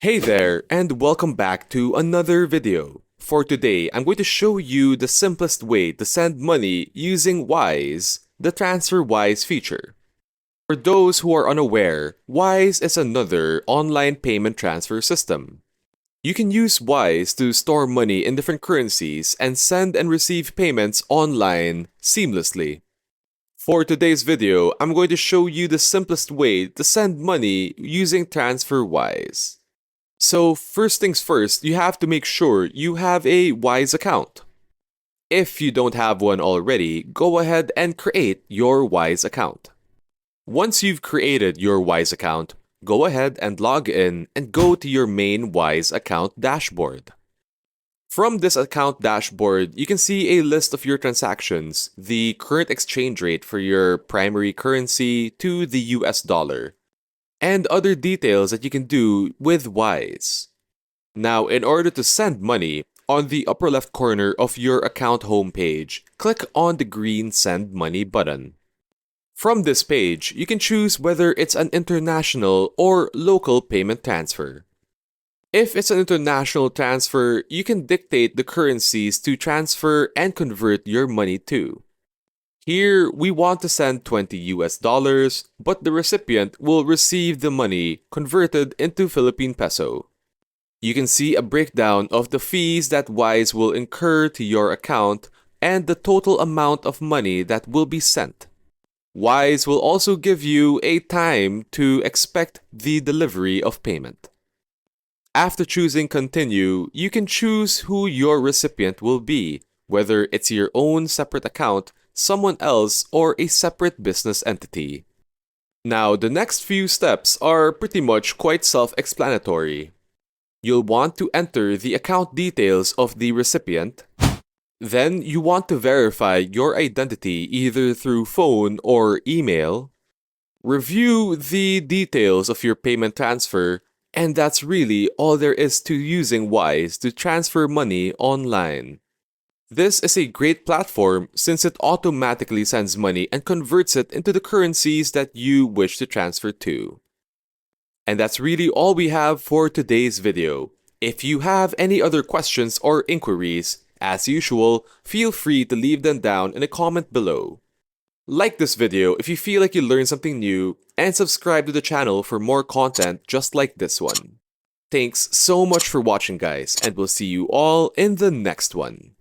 Hey there, and welcome back to another video. For today, I'm going to show you the simplest way to send money using Wise, the TransferWise feature. For those who are unaware, Wise is another online payment transfer system. You can use Wise to store money in different currencies and send and receive payments online seamlessly. For today's video, I'm going to show you the simplest way to send money using TransferWise. So first things first, you have to make sure you have a Wise account. If you don't have one already, go ahead and create your Wise account. Once you've created your Wise account, go ahead and log in and go to your main Wise account dashboard. From this account dashboard, you can see a list of your transactions, the current exchange rate for your primary currency to the US dollar, and other details that you can do with Wise. Now, in order to send money, on the upper left corner of your account homepage, click on the green Send Money button. From this page, you can choose whether it's an international or local payment transfer. If it's an international transfer, you can dictate the currencies to transfer and convert your money to. Here, we want to send 20 US dollars, but the recipient will receive the money converted into Philippine peso. You can see a breakdown of the fees that Wise will incur to your account and the total amount of money that will be sent. Wise will also give you a time to expect the delivery of payment. After choosing Continue, you can choose who your recipient will be, whether it's your own separate account, someone else, or a separate business entity. Now, the next few steps are pretty much quite self-explanatory. You'll want to enter the account details of the recipient. Then, you want to verify your identity either through phone or email. Review the details of your payment transfer, and that's really all there is to using Wise to transfer money online. This is a great platform since it automatically sends money and converts it into the currencies that you wish to transfer to. And that's really all we have for today's video. If you have any other questions or inquiries, as usual, feel free to leave them down in a comment below. Like this video if you feel like you learned something new, and subscribe to the channel for more content just like this one. Thanks so much for watching, guys, and we'll see you all in the next one.